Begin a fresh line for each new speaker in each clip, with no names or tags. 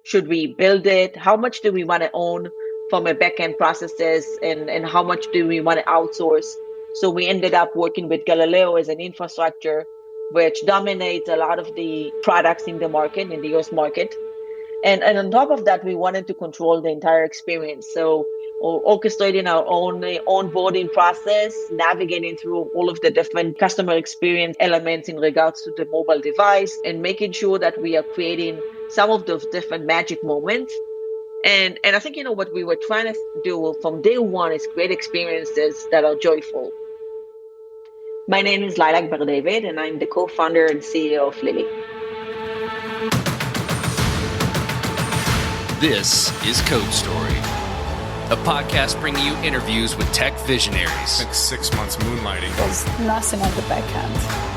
Should we build it? How much do we want to own from a back-end processes, and how much do we want to outsource? So we ended up working with Galileo as an infrastructure, which dominates a lot of the products in the market, in the US market. And on top of that, we wanted to control the entire experience. So orchestrating our own onboarding process, navigating through all of the different customer experience elements in regards to the mobile device, and making sure that we are creating some of those different magic moments. And I think, what we were trying to do from day one is create experiences that are joyful. My name is Lilac Bar David, and I'm the co-founder and CEO of Lily.
This is Code Story, a podcast bringing you interviews with tech visionaries.
Like 6 months moonlighting.
There's nothing at the backhand.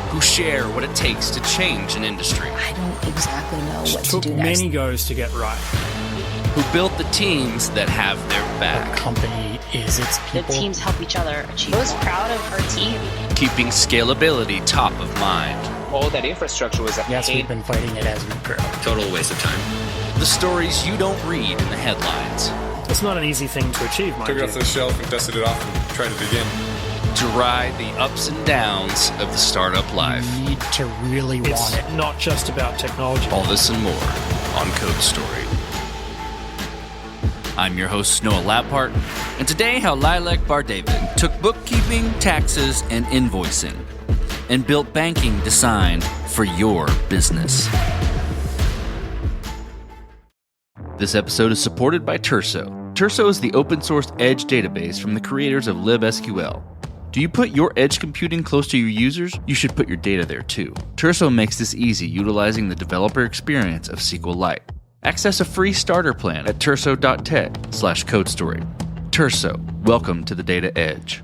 Who share what it takes to change an industry.
I don't exactly know what to do
took
next.
many goes to get right.
Who built the teams that have their back.
The company is its people.
The teams help each other achieve. I was proud of our team.
Keeping scalability top of mind.
All that infrastructure was
Yes, we've been fighting it as we grow.
Total waste of time.
The stories you don't read in the headlines.
It's not an easy thing to achieve, mind
Took it
you.
off the shelf and dusted it off and tried it again.
To ride the ups and downs of the startup life.
You need to really want it. Not just about technology.
All this and more on Code Story. I'm your host, Noah Lappart, and today how Lilac Bar David took bookkeeping, taxes, and invoicing and built banking designed for your business. This episode is supported by Terso. Terso is the open-source edge database from the creators of libSQL. Do you put your edge computing close to your users? You should put your data there too. Terso makes this easy utilizing the developer experience of SQLite. Access a free starter plan at terso.tech/codestory. Terso, welcome to the data edge.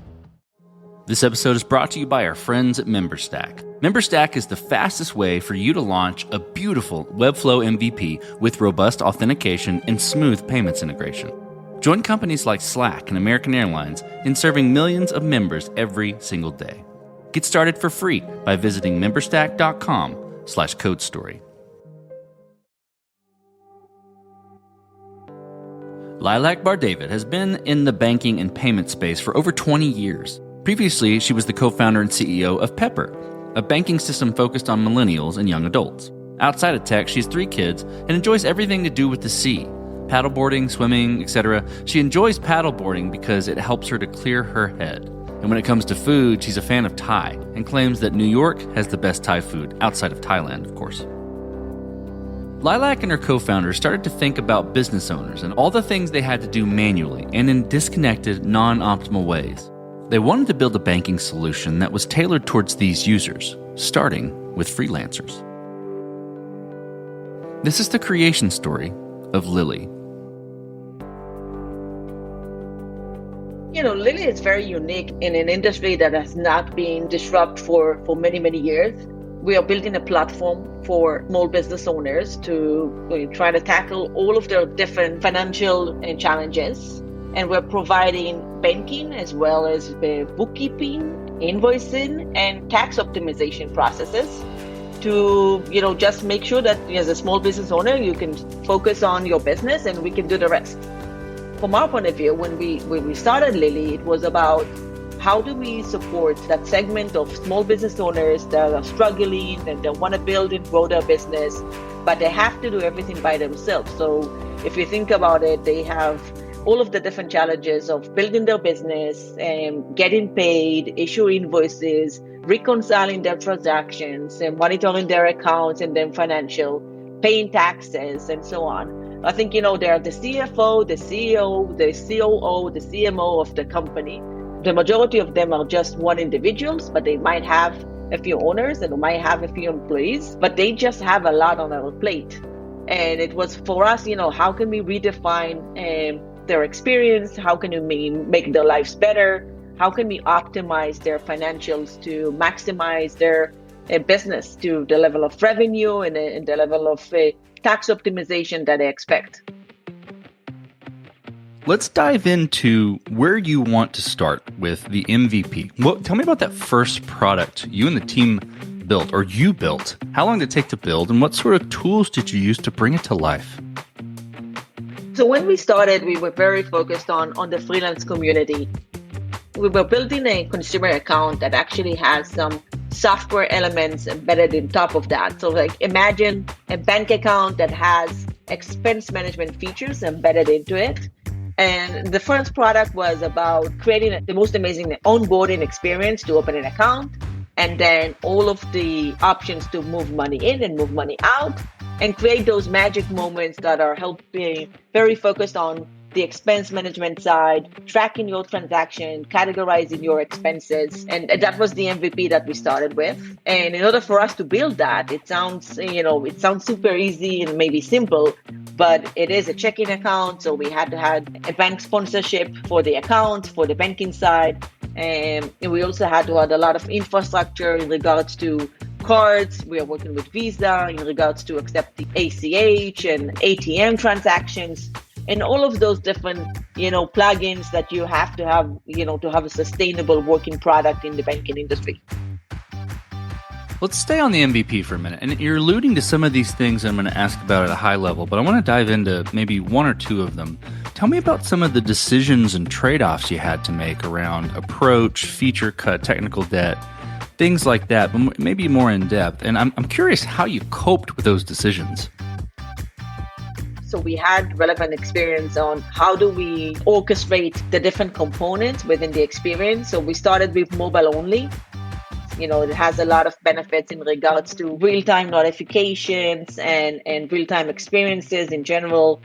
This episode is brought to you by our friends at MemberStack. MemberStack is the fastest way for you to launch a beautiful Webflow MVP with robust authentication and smooth payments integration. Join companies like Slack and American Airlines in serving millions of members every single day. Get started for free by visiting memberstack.com/codestory. Lilac Bar David has been in the banking and payment space for over 20 years. Previously, she was the co-founder and CEO of Pepper, a banking system focused on millennials and young adults. Outside of tech, she has 3 kids and enjoys everything to do with the sea. Paddleboarding, swimming, etc. She enjoys paddleboarding because it helps her to clear her head. And when it comes to food, she's a fan of Thai and claims that New York has the best Thai food, outside of Thailand, of course. Lilac and her co-founders started to think about business owners and all the things they had to do manually and in disconnected, non-optimal ways. They wanted to build a banking solution that was tailored towards these users, starting with freelancers. This is the creation story of Lily.
Lily is very unique in an industry that has not been disrupted for many, many years. We are building a platform for small business owners to try to tackle all of their different financial challenges. And we're providing banking as well as bookkeeping, invoicing, and tax optimization processes to, just make sure that as a small business owner, you can focus on your business and we can do the rest. From our point of view, when we started Lily, it was about how do we support that segment of small business owners that are struggling and they want to build and grow their business, but they have to do everything by themselves. So if you think about it, they have all of the different challenges of building their business and getting paid, issuing invoices, reconciling their transactions and monitoring their accounts and then financial, paying taxes and so on. I think, they are the CFO, the CEO, the COO, the CMO of the company. The majority of them are just one individuals, but they might have a few owners and might have a few employees, but they just have a lot on their plate. And it was for us, how can we redefine their experience? How can we make their lives better? How can we optimize their financials to maximize their business to the level of revenue and the level of tax optimization that they expect?
Let's dive into where you want to start with the MVP. Tell me about that first product you and the team built, or you built. How long did it take to build, and what sort of tools did you use to bring it to life?
So when we started, we were very focused on the freelance community. We were building a consumer account that actually has some software elements embedded in top of that. So like imagine a bank account that has expense management features embedded into it. And the first product was about creating the most amazing onboarding experience to open an account, and then all of the options to move money in and move money out, and create those magic moments that are helping, very focused on the expense management side, tracking your transaction, categorizing your expenses. And that was the MVP that we started with. And in order for us to build that, it sounds super easy and maybe simple, but it is a checking account. So we had to have a bank sponsorship for the account, for the banking side. And we also had to add a lot of infrastructure in regards to cards. We are working with Visa in regards to accept the ACH and ATM transactions, and all of those different, plugins that you have to have, to have a sustainable working product in the banking industry.
Let's stay on the MVP for a minute. And you're alluding to some of these things I'm going to ask about at a high level, but I want to dive into maybe one or two of them. Tell me about some of the decisions and trade-offs you had to make around approach, feature cut, technical debt, things like that, but maybe more in depth. And I'm curious how you coped with those decisions.
So we had relevant experience on how do we orchestrate the different components within the experience. So we started with mobile only. It has a lot of benefits in regards to real-time notifications and real-time experiences in general.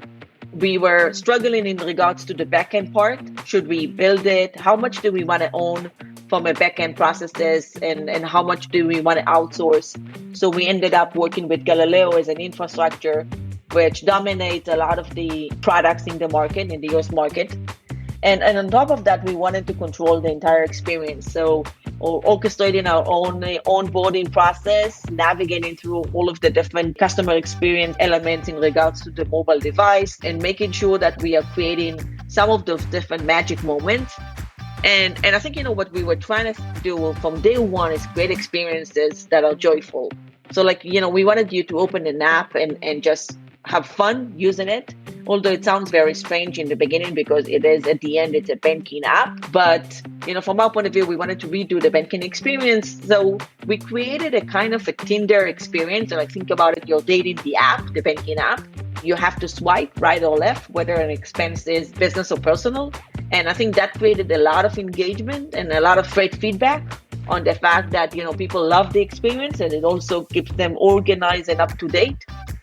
We were struggling in regards to the backend part. Should we build it? How much do we want to own from a backend processes, and how much do we want to outsource? So we ended up working with Galileo as an infrastructure, which dominates a lot of the products in the market, in the US market. And on top of that, we wanted to control the entire experience. So orchestrating our own onboarding process, navigating through all of the different customer experience elements in regards to the mobile device, and making sure that we are creating some of those different magic moments. And I think, what we were trying to do from day one is create experiences that are joyful. So we wanted you to open an app and just have fun using it. Although it sounds very strange in the beginning because it is, at the end, it's a banking app. But, from our point of view, we wanted to redo the banking experience. So we created a kind of a Tinder experience. So think about it, you're dating the app, the banking app. You have to swipe right or left, whether an expense is business or personal. And I think that created a lot of engagement and a lot of great feedback on the fact that, people love the experience, and it also keeps them organized and up to date.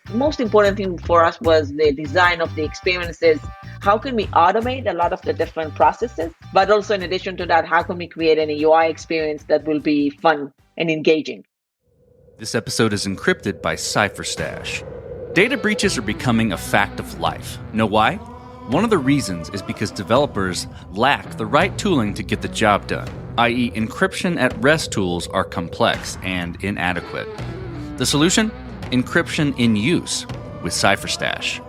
The most important thing for us was the design of the experiences. How can we automate a lot of the different processes? But also, in addition to that, how can we create an UI experience that will be fun and engaging?
This episode is encrypted by CipherStash. Data breaches are becoming a fact of life. Know why? One of the reasons is because developers lack the right tooling to get the job done, i.e. encryption at rest tools are complex and inadequate. The solution? Encryption in use with CipherStash.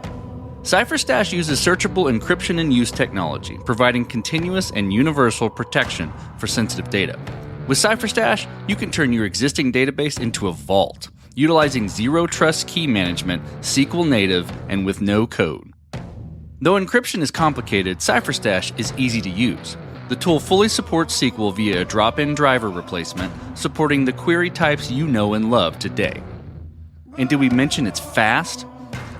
CipherStash uses searchable encryption in use technology, providing continuous and universal protection for sensitive data. With CipherStash, you can turn your existing database into a vault, utilizing zero trust key management, SQL native, and with no code. Though encryption is complicated, CipherStash is easy to use. The tool fully supports SQL via a drop-in driver replacement, supporting the query types you know and love today. And did we mention it's fast?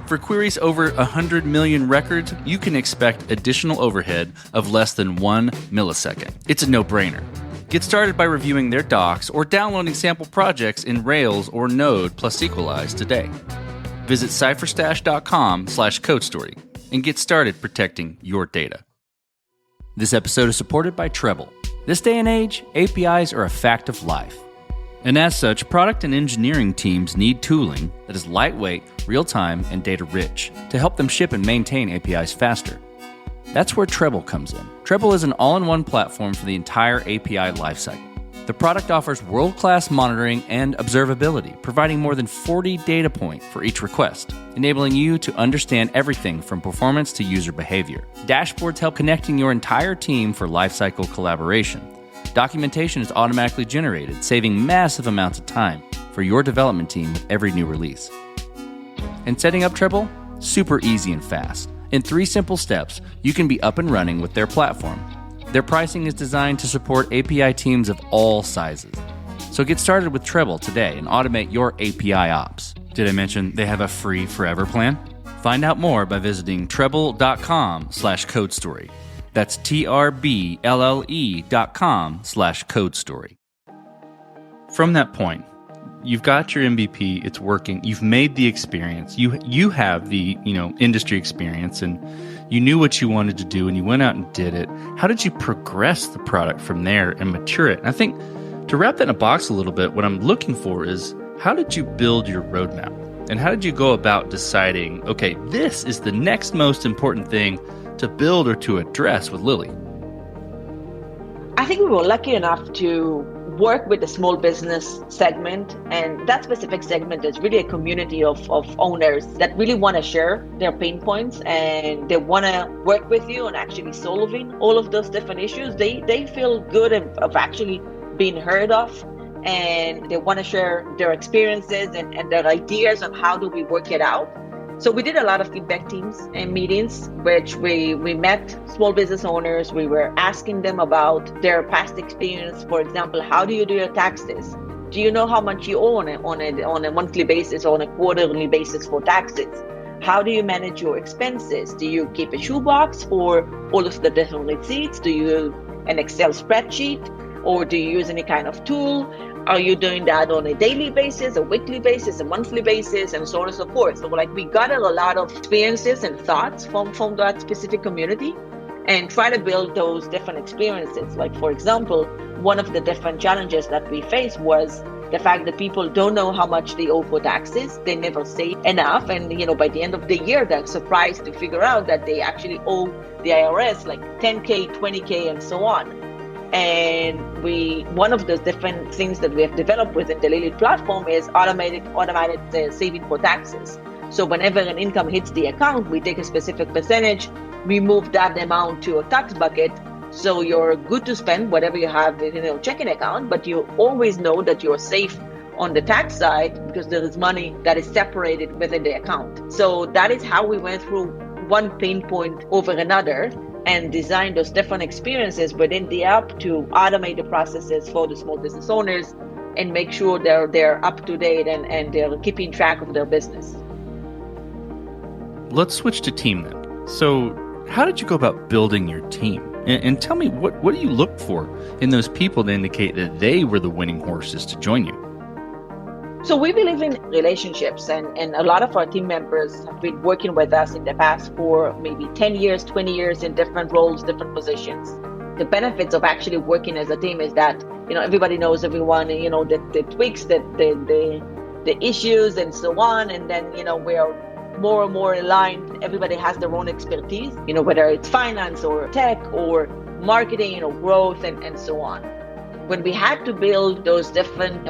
For queries over 100 million records, you can expect additional overhead of less than 1 millisecond. It's a no-brainer. Get started by reviewing their docs or downloading sample projects in Rails or Node plus Sequelize today. Visit cypherstash.com/codestory and get started protecting your data. This episode is supported by Treble. This day and age, APIs are a fact of life. And as such, product and engineering teams need tooling that is lightweight, real-time, and data-rich to help them ship and maintain APIs faster. That's where Treble comes in. Treble is an all-in-one platform for the entire API lifecycle. The product offers world-class monitoring and observability, providing more than 40 data points for each request, enabling you to understand everything from performance to user behavior. Dashboards help connecting your entire team for lifecycle collaboration. Documentation is automatically generated, saving massive amounts of time for your development team with every new release. And setting up Treble? Super easy and fast. In 3 simple steps, you can be up and running with their platform. Their pricing is designed to support API teams of all sizes. So get started with Treble today and automate your API ops. Did I mention they have a free forever plan? Find out more by visiting treble.com/codestory. That's TRBLLE.com/codestory. From that point, you've got your MVP, it's working, you've made the experience, you have the industry experience, and you knew what you wanted to do, and you went out and did it. How did you progress the product from there and mature it? And I think to wrap that in a box a little bit, what I'm looking for is, how did you build your roadmap? And how did you go about deciding, okay, this is the next most important thing to build or to address with Lily?
I think we were lucky enough to work with the small business segment, and that specific segment is really a community of owners that really want to share their pain points, and they want to work with you on actually solving all of those different issues. They feel good of actually being heard of, and they want to share their experiences and their ideas on how do we work it out. So we did a lot of feedback teams and meetings, which we met small business owners. We were asking them about their past experience. For example, how do you do your taxes? Do you know how much you owe on a monthly basis or on a quarterly basis for taxes? How do you manage your expenses? Do you keep a shoebox for all of the different receipts? Do you use an Excel spreadsheet? Or do you use any kind of tool? Are you doing that on a daily basis, a weekly basis, a monthly basis, and so on and so forth? So we got a lot of experiences and thoughts from that specific community and try to build those different experiences. Like, for example, one of the different challenges that we faced was the fact that people don't know how much they owe for taxes. They never save enough. And, by the end of the year, they're surprised to figure out that they actually owe the IRS like 10K, 20K, and so on. And one of the different things that we have developed within the Lilac platform is automated saving for taxes. So whenever an income hits the account, we take a specific percentage, we move that amount to a tax bucket. So you're good to spend whatever you have in a checking account, but you always know that you're safe on the tax side because there is money that is separated within the account. So that is how we went through one pain point over another and design those different experiences within the app to automate the processes for the small business owners and make sure they're up to date and they're keeping track of their business.
Let's switch to team then. So how did you go about building your team? And tell me, what do you look for in those people to indicate that they were the winning horses to join you?
So we believe in relationships, and a lot of our team members have been working with us in the past for maybe 10 years, 20 years in different roles, different positions. The benefits of actually working as a team is that, everybody knows everyone, the tweaks, the issues and so on. And then, we're more and more aligned. Everybody has their own expertise, whether it's finance or tech or marketing, growth and so on. When we had to build those different,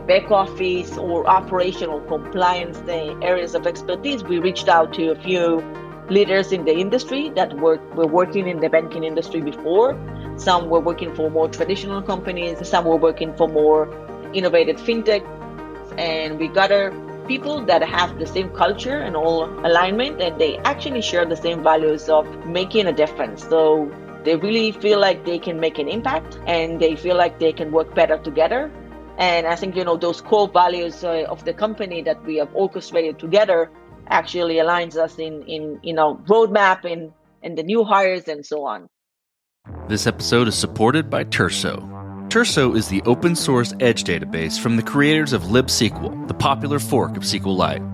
back office or operational compliance areas of expertise, we reached out to a few leaders in the industry that were working in the banking industry before. Some were working for more traditional companies. Some were working for more innovative fintech. And we gathered people that have the same culture and all alignment, and they actually share the same values of making a difference. So they really feel like they can make an impact and they feel like they can work better together. And I think, those core values of the company that we have orchestrated together actually aligns us in our roadmap and the new hires and so on.
This episode is supported by Terso. Terso is the open source edge database from the creators of libSQL, the popular fork of SQLite.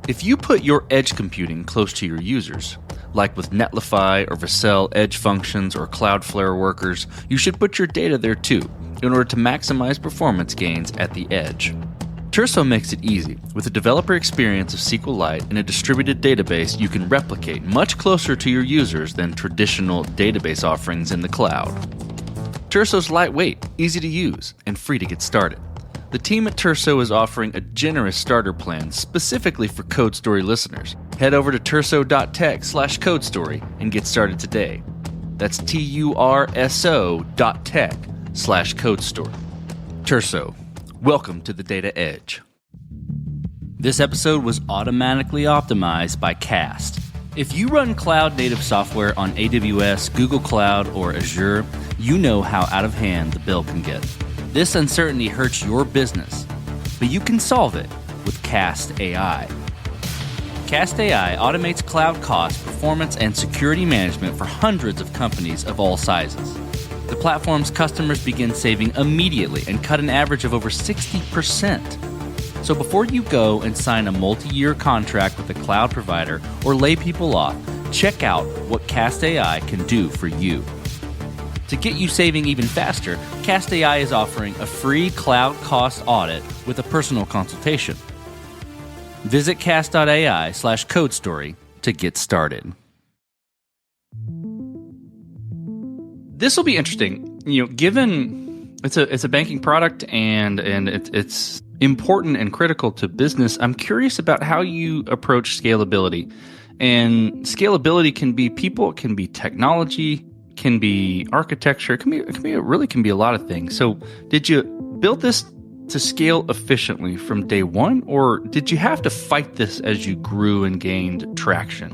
If you put your edge computing close to your users, like with Netlify or Vercel edge functions or Cloudflare workers, you should put your data there too, in order to maximize performance gains at the edge. Terso makes it easy. With a developer experience of SQLite and a distributed database you can replicate much closer to your users than traditional database offerings in the cloud. Terso's lightweight, easy to use, and free to get started. The team at Terso is offering a generous starter plan specifically for CodeStory listeners. Head over to terso.tech/CodeStory and get started today. That's TURSO.tech/CodeStory. Terso, welcome to the Data Edge. This episode was automatically optimized by Cast. If you run cloud-native software on AWS, Google Cloud, or Azure, you know how out of hand the bill can get. This uncertainty hurts your business, but you can solve it with Cast AI. Cast AI automates cloud cost, performance, and security management for hundreds of companies of all sizes. The platform's customers begin saving immediately and cut an average of over 60%. So before you go and sign a multi-year contract with a cloud provider or lay people off, check out what Cast AI can do for you. To get you saving even faster, Cast AI is offering a free cloud cost audit with a personal consultation. Visit cast.ai/codestory to get started. This will be interesting. Given it's a banking product and it's important and critical to business, I'm curious about how you approach scalability. And scalability can be people, it can be technology, can be architecture, it can be a lot of things. So, did you build this to scale efficiently from day one, or did you have to fight this as you grew and gained traction?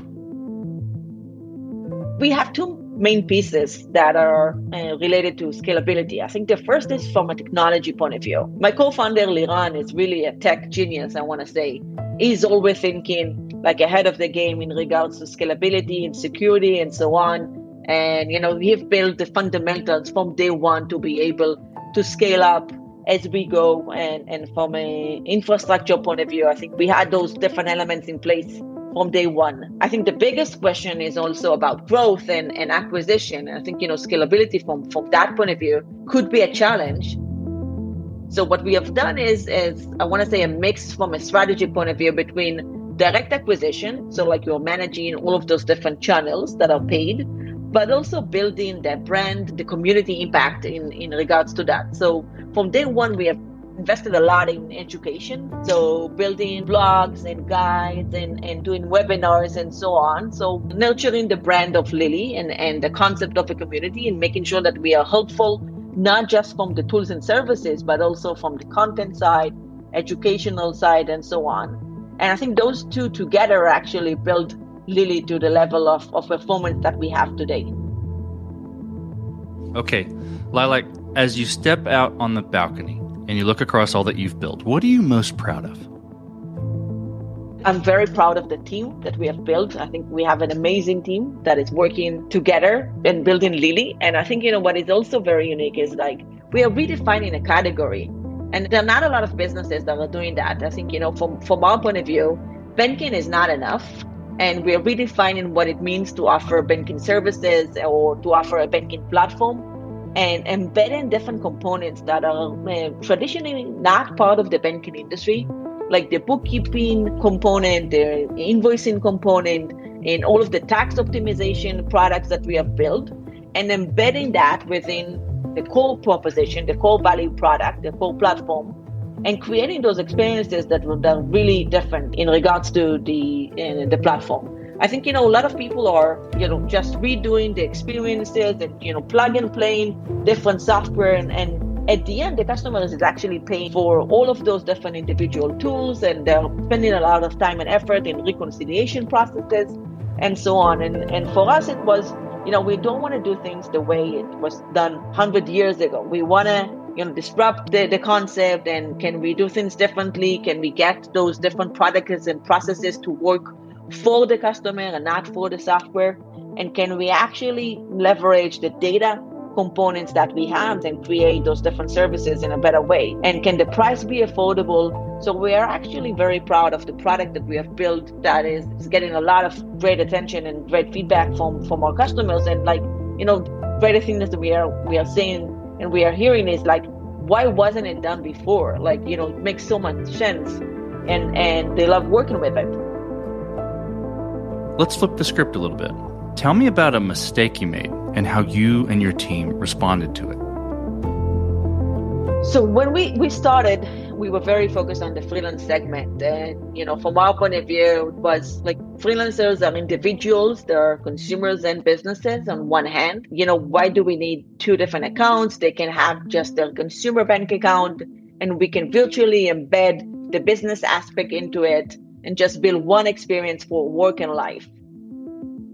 We have two main pieces that are related to scalability. I think the first is from a technology point of view. My co-founder, Liran, is really a tech genius, I want to say. He's always thinking like ahead of the game in regards to scalability and security and so on. And, we've built the fundamentals from day one to be able to scale up as we go. And from an infrastructure point of view, I think we had those different elements in place from day one. I think the biggest question is also about growth and acquisition. And I think, scalability from that point of view could be a challenge. So what we have done is I want to say a mix from a strategy point of view between direct acquisition. So like you're managing all of those different channels that are paid, but also building the brand, the community impact in regards to that. So from day one, we have invested a lot in education. So building blogs and guides and doing webinars and so on. So nurturing the brand of Lily and the concept of a community and making sure that we are helpful, not just from the tools and services, but also from the content side, educational side, and so on. And I think those two together actually build Lily to the level of performance that we have today.
Okay, Lilac, as you step out on the balcony and you look across all that you've built, what are you most proud of?
I'm very proud of the team that we have built. I think we have an amazing team that is working together and building Lily. And I think, what is also very unique is like we are redefining a category. And there are not a lot of businesses that are doing that. I think, from our point of view, banking is not enough. And we're redefining what it means to offer banking services or to offer a banking platform and embedding different components that are traditionally not part of the banking industry, like the bookkeeping component, the invoicing component, and all of the tax optimization products that we have built, and embedding that within the core proposition, the core value product, the core platform, and creating those experiences that are really different in regards to the platform. I think, a lot of people are, just redoing the experiences and, plug and playing different software. And at the end, the customer is actually paying for all of those different individual tools, and they're spending a lot of time and effort in reconciliation processes and so on. And for us, it was, we don't want to do things the way it was done 100 years ago. We want to disrupt the concept, and can we do things differently? Can we get those different products and processes to work for the customer and not for the software? And can we actually leverage the data components that we have and create those different services in a better way? And can the price be affordable? So we are actually very proud of the product that we have built that is getting a lot of great attention and great feedback from our customers. And greater things that we are seeing and we are hearing is like, why wasn't it done before? It makes so much sense, and they love working with it.
Let's flip the script a little bit. Tell me about a mistake you made and how you and your team responded to it.
So when we started, we were very focused on the freelance segment. And, from our point of view, it was like freelancers are individuals, they're consumers and businesses on one hand. Why do we need two different accounts? They can have just their consumer bank account, and we can virtually embed the business aspect into it and just build one experience for work and life.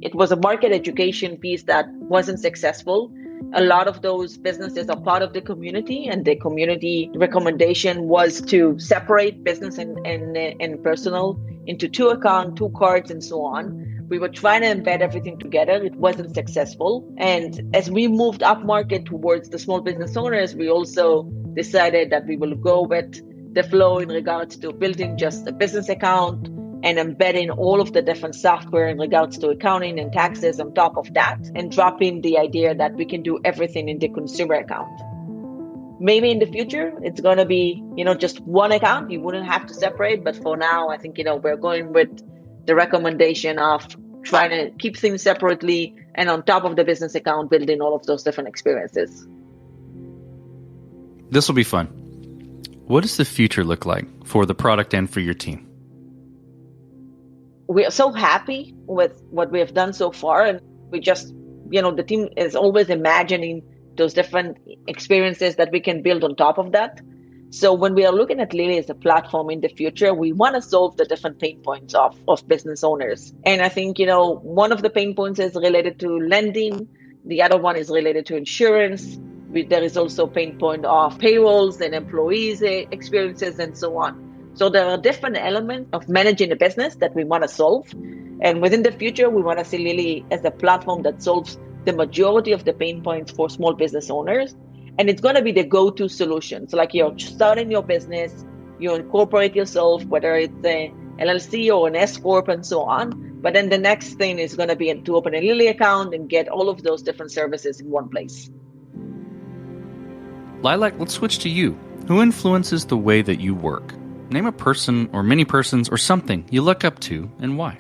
It was a market education piece that wasn't successful. A lot of those businesses are part of the community, and the community recommendation was to separate business and personal into two accounts, two cards, and so on. We were trying to embed everything together. It wasn't successful. And as we moved up market towards the small business owners, we also decided that we will go with the flow in regards to building just a business account and embedding all of the different software in regards to accounting and taxes on top of that, and dropping the idea that we can do everything in the consumer account. Maybe in the future, it's going to be, just one account. You wouldn't have to separate. But for now, I think, we're going with the recommendation of trying to keep things separately, and on top of the business account, building all of those different experiences.
This will be fun. What does the future look like for the product and for your team?
We are so happy with what we have done so far. And we just, the team is always imagining those different experiences that we can build on top of that. So when we are looking at Lily as a platform in the future, we want to solve the different pain points of business owners. And I think, one of the pain points is related to lending. The other one is related to insurance. There is also a pain point of payrolls and employees experiences and so on. So there are different elements of managing a business that we want to solve. And within the future, we want to see Lily as a platform that solves the majority of the pain points for small business owners. And it's going to be the go-to solution. So like you're starting your business, you incorporate yourself, whether it's a LLC or an S-Corp and so on. But then the next thing is going to be to open a Lily account and get all of those different services in one place.
Lilac, let's switch to you. Who influences the way that you work? Name a person or many persons or something you look up to, and why.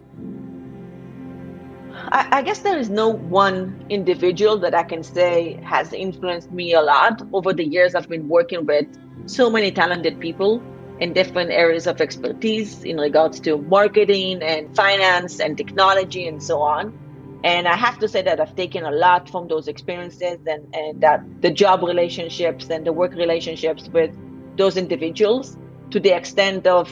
I guess there is no one individual that I can say has influenced me a lot. Over the years, I've been working with so many talented people in different areas of expertise in regards to marketing and finance and technology and so on. And I have to say that I've taken a lot from those experiences, and that the job relationships and the work relationships with those individuals, to the extent of,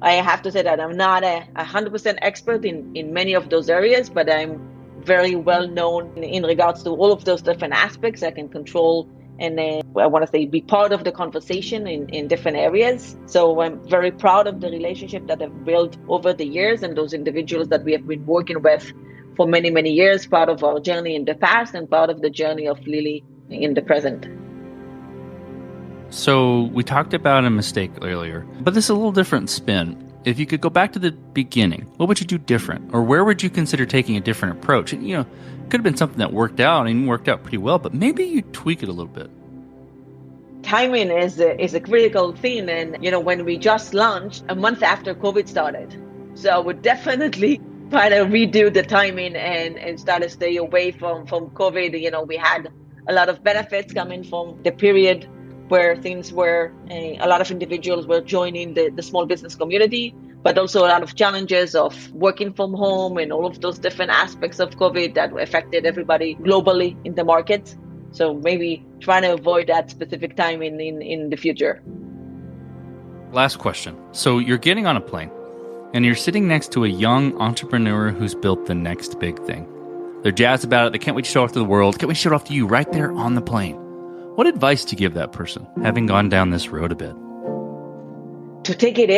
I have to say that I'm not 100% expert in many of those areas, but I'm very well known in regards to all of those different aspects. I can control and I want to say be part of the conversation in different areas. So I'm very proud of the relationship that I've built over the years, and those individuals that we have been working with for many, many years, part of our journey in the past and part of the journey of Lily in the present.
So we talked about a mistake earlier, but this is a little different spin. If you could go back to the beginning, what would you do different? Or where would you consider taking a different approach? And, it could have been something that worked out and worked out pretty well, but maybe you tweak it a little bit.
Timing is a critical thing. And, when we just launched a month after COVID started. So I would definitely try to redo the timing and start to stay away from COVID. We had a lot of benefits coming from the period where things were, a lot of individuals were joining the small business community, but also a lot of challenges of working from home and all of those different aspects of COVID that affected everybody globally in the market. So maybe trying to avoid that specific time in the future.
Last question. So you're getting on a plane and you're sitting next to a young entrepreneur who's built the next big thing. They're jazzed about it. They can't wait to show it off to the world. Can't wait to show it off to you right there on the plane. What advice do you give that person, having gone down this road a bit?
To take it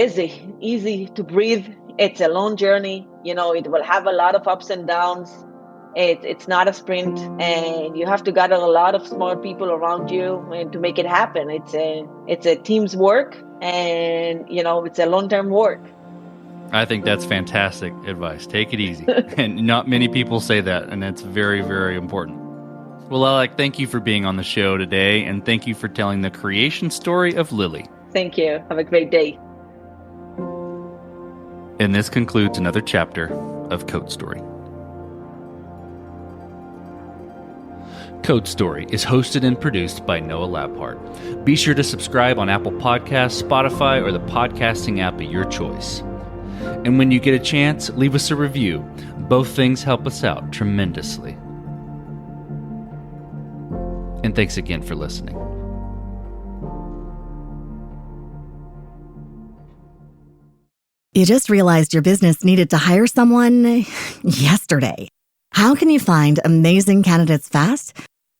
easy to breathe. It's a long journey. It will have a lot of ups and downs. It's not a sprint, and you have to gather a lot of smart people around you and to make it happen. It's a team's work, and it's a long-term work.
I think that's fantastic advice. Take it easy. And not many people say that, and that's very, very important. Well, Lilac, thank you for being on the show today, and thank you for telling the creation story of Lily.
Thank you. Have a great day.
And this concludes another chapter of Code Story. Code Story is hosted and produced by Noah Labhart. Be sure to subscribe on Apple Podcasts, Spotify, or the podcasting app of your choice. And when you get a chance, leave us a review. Both things help us out tremendously. And thanks again for listening.
You just realized your business needed to hire someone yesterday. How can you find amazing candidates fast?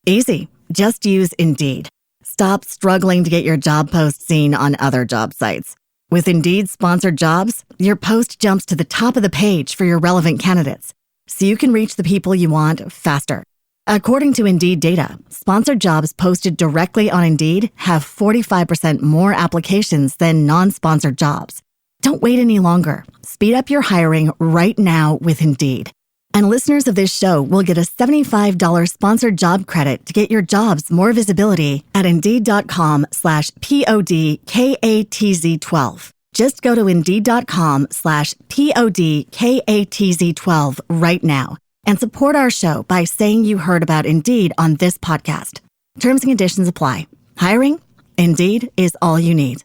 Easy. Just use Indeed. Stop struggling to get your job post seen on other job sites. With Indeed sponsored jobs, your post jumps to the top of the page for your relevant candidates, so you can reach the people you want faster. According to Indeed data, sponsored jobs posted directly on Indeed have 45% more applications than non-sponsored jobs. Don't wait any longer. Speed up your hiring right now with Indeed. And listeners of this show will get a $75 sponsored job credit to get your jobs more visibility at Indeed.com/PODKATZ12. Just go to Indeed.com/PODKATZ12 right now and support our show by saying you heard about Indeed on this podcast. Terms and conditions apply. Hiring? Indeed is all you need.